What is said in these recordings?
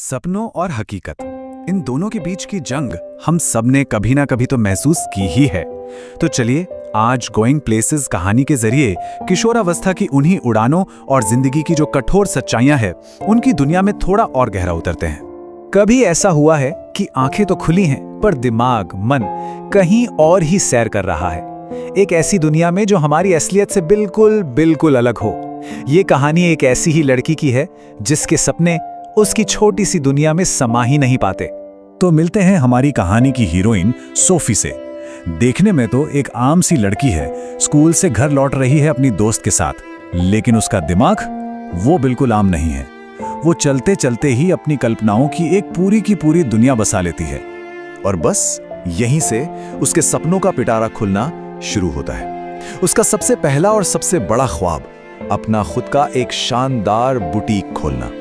सपनों और हकीकत, इन दोनों के बीच की जंग हम सब ने कभी ना कभी तो महसूस की ही है। तो चलिए आज गोइंग प्लेसेस कहानी के जरिए किशोरावस्था की उन्हीं उड़ानों और जिंदगी की जो कठोर सच्चाइयां हैं उनकी दुनिया में थोड़ा और गहरा उतरते हैं। कभी ऐसा हुआ है कि आंखें तो खुली हैं पर दिमाग मन कहीं और ही सैर कर रहा है, एक ऐसी दुनिया में जो हमारी असलियत से बिल्कुल अलग हो। ये कहानी एक ऐसी ही लड़की की है जिसके सपने उसकी छोटी सी दुनिया में समा ही नहीं पाते। तो मिलते हैं हमारी कहानी की हीरोइन सोफी से। देखने में तो एक आम सी लड़की है, स्कूल से घर लौट रही है अपनी दोस्त के साथ, लेकिन उसका दिमाग वो बिल्कुल आम नहीं है। वो चलते चलते ही अपनी कल्पनाओं की एक पूरी की पूरी दुनिया बसा लेती है और बस यहीं से उसके सपनों का पिटारा खुलना शुरू होता है। उसका सबसे पहला और सबसे बड़ा ख्वाब अपना खुद का एक शानदार बुटीक खोलना।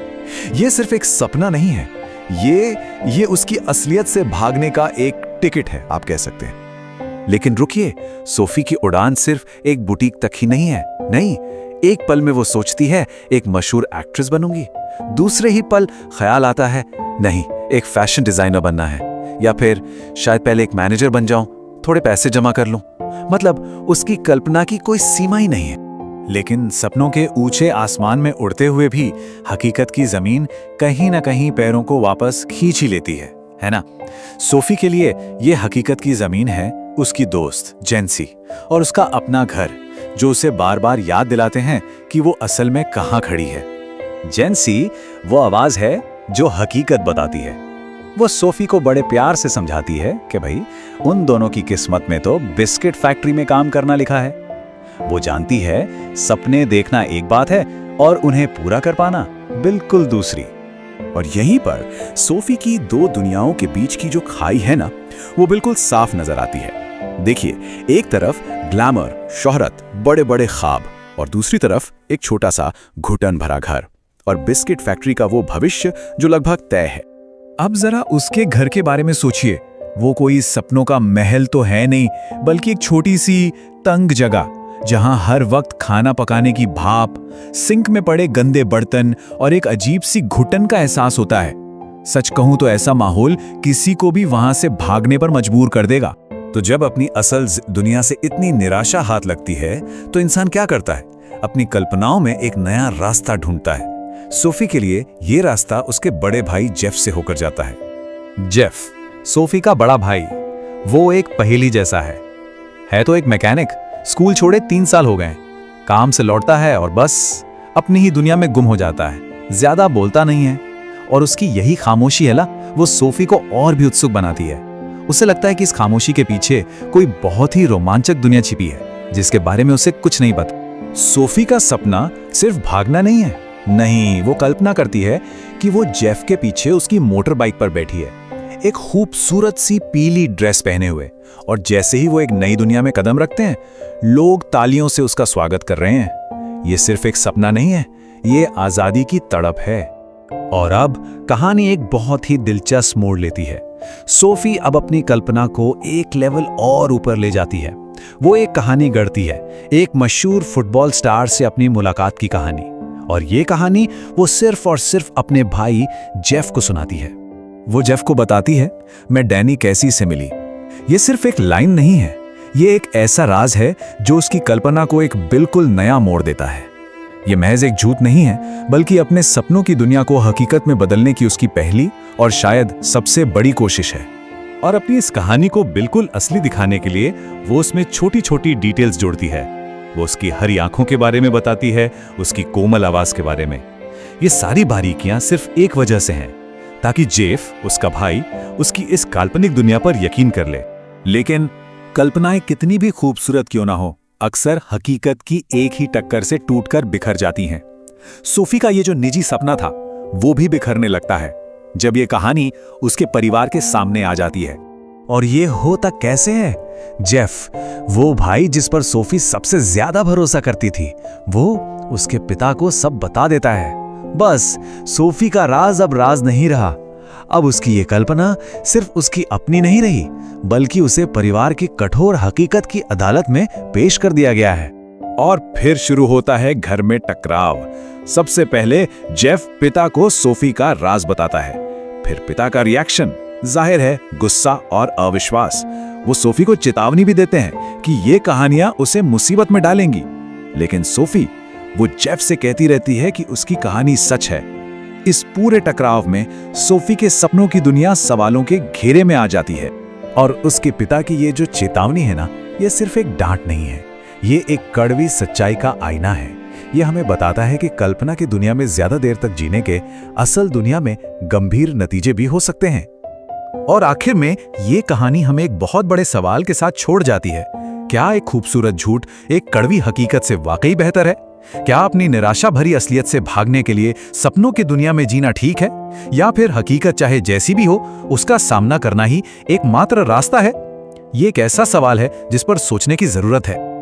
ये सिर्फ एक सपना नहीं है, ये उसकी असलियत से भागने का एक टिकट है, आप कह सकते हैं। लेकिन रुकिए, सोफी की उड़ान सिर्फ एक बुटीक तक ही नहीं है। नहीं, एक पल में वो सोचती है एक मशहूर एक्ट्रेस बनूंगी, दूसरे ही पल ख्याल आता है नहीं एक फैशन डिजाइनर बनना है, या फिर शायद पहले एक मैनेजर बन जाऊं, थोड़े पैसे जमा कर लूं। मतलब उसकी कल्पना की कोई सीमा ही नहीं है। लेकिन सपनों के ऊंचे आसमान में उड़ते हुए भी हकीकत की जमीन कहीं ना कहीं पैरों को वापस खींच ही लेती है ना। सोफी के लिए ये हकीकत की जमीन है उसकी दोस्त जेंसी और उसका अपना घर, जो उसे बार बार याद दिलाते हैं कि वो असल में कहाँ खड़ी है। जेंसी वो आवाज है जो हकीकत बताती है। वो सोफी को बड़े प्यार से समझाती है कि भाई उन दोनों की किस्मत में तो बिस्किट फैक्ट्री में काम करना लिखा है। वो जानती है सपने देखना एक बात है और उन्हें पूरा कर पाना बिल्कुल दूसरी। और यहीं पर सोफी की दो दुनियाओं के बीच की जो खाई है ना, वो बिल्कुल साफ नजर आती है। देखिए, एक तरफ ग्लैमर, शोहरत, बड़े बड़े ख्वाब, और दूसरी तरफ एक छोटा सा घुटन भरा घर और बिस्किट फैक्ट्री का वो भविष्य जो लगभग तय है। अब जरा उसके घर के बारे में सोचिए। वो कोई सपनों का महल तो है नहीं, बल्कि एक छोटी सी तंग जगह जहां हर वक्त खाना पकाने की भाप, सिंक में पड़े गंदे बर्तन और एक अजीब सी घुटन का एहसास होता है। सच कहूं तो ऐसा माहौल किसी को भी वहां से भागने पर मजबूर कर देगा। तो जब अपनी असल दुनिया से इतनी निराशा हाथ लगती है तो इंसान क्या करता है? अपनी कल्पनाओं में एक नया रास्ता ढूंढता है। सोफी के लिए ये रास्ता उसके बड़े भाई जेफ से होकर जाता है। जेफ, सोफी का बड़ा भाई, वो एक पहेली जैसा है तो एक मैकेनिक। स्कूल छोड़े 3 साल हो गए, काम से लौटता है और बस अपनी ही दुनिया में गुम हो जाता है। ज्यादा बोलता नहीं है और उसकी यही खामोशी है ना, वो सोफी को और भी उत्सुक बनाती है। उसे लगता है कि इस खामोशी के पीछे कोई बहुत ही रोमांचक दुनिया छिपी है जिसके बारे में उसे कुछ नहीं पता। सोफी का सपना सिर्फ भागना नहीं है, नहीं, वो कल्पना करती है कि वो जेफ के पीछे उसकी मोटर बाइक पर बैठी है, एक खूबसूरत सी पीली ड्रेस पहने हुए, और जैसे ही वो एक नई दुनिया में कदम रखते हैं लोग तालियों से उसका स्वागत कर रहे हैं। ये सिर्फ एक सपना नहीं है, ये आजादी की तड़प है। और अब कहानी एक बहुत ही दिलचस्प मोड़ लेती है। सोफी अब अपनी कल्पना को एक लेवल और ऊपर ले जाती है। वो एक कहानी गढ़ती है, एक मशहूर फुटबॉल स्टार से अपनी मुलाकात की कहानी, और ये कहानी वो सिर्फ और सिर्फ अपने भाई जेफ को सुनाती है। वो जेफ को बताती है, मैं डैनी कैसी से मिली। ये सिर्फ एक लाइन नहीं है, ये एक ऐसा राज है जो उसकी कल्पना को एक बिल्कुल नया मोड़ देता है। ये महज एक झूठ नहीं है, बल्कि अपने सपनों की दुनिया को हकीकत में बदलने की उसकी पहली और शायद सबसे बड़ी कोशिश है। और अपनी इस कहानी को बिल्कुल असली दिखाने के लिए वो उसमें छोटी छोटी डिटेल्स जोड़ती है। वो उसकी हरी आंखों के बारे में बताती है, उसकी कोमल आवाज के बारे में। ये सारी बारीकियां सिर्फ एक वजह से हैं, ताकि जेफ, उसका भाई, उसकी इस काल्पनिक दुनिया पर यकीन कर ले। लेकिन कल्पनाएं कितनी भी खूबसूरत क्यों ना हो, अक्सर हकीकत की एक ही टक्कर से टूटकर बिखर जाती हैं। सोफी का ये जो निजी सपना था वो भी बिखरने लगता है जब ये कहानी उसके परिवार के सामने आ जाती है। और ये होता कैसे है? जेफ, वो भाई जिस पर सोफी सबसे ज्यादा भरोसा करती थी, वो उसके पिता को सब बता देता है। बस सोफी का राज अब राज नहीं रहा। अब उसकी ये कल्पना सिर्फ उसकी अपनी नहीं रही, बल्कि उसे परिवार की कठोर हकीकत की अदालत में पेश कर दिया गया है। और फिर शुरू होता है घर में टकराव। सबसे पहले जेफ पिता को सोफी का राज बताता है फिर पिता का रिएक्शन, जाहिर है गुस्सा और अविश्वास। वो सोफी को चेतावनी भी देते हैं कि ये कहानियां उसे मुसीबत में डालेंगी, लेकिन सोफी वो जेफ से कहती रहती है कि उसकी कहानी सच है। इस पूरे टकराव में सोफी के सपनों की दुनिया सवालों के घेरे में आ जाती है। और उसके पिता की ये जो चेतावनी है ना, ये सिर्फ एक डांट नहीं है, ये एक कड़वी सच्चाई का आईना है। ये हमें बताता है कि कल्पना की दुनिया में ज्यादा देर तक जीने के असल दुनिया में गंभीर नतीजे भी हो सकते हैं। और आखिर में ये कहानी हमें एक बहुत बड़े सवाल के साथ छोड़ जाती है। क्या एक खूबसूरत झूठ एक कड़वी हकीकत से वाकई बेहतर है? क्या अपनी निराशा भरी असलियत से भागने के लिए सपनों की दुनिया में जीना ठीक है, या फिर हकीकत चाहे जैसी भी हो उसका सामना करना ही एकमात्र रास्ता है? ये एक ऐसा सवाल है जिस पर सोचने की जरूरत है।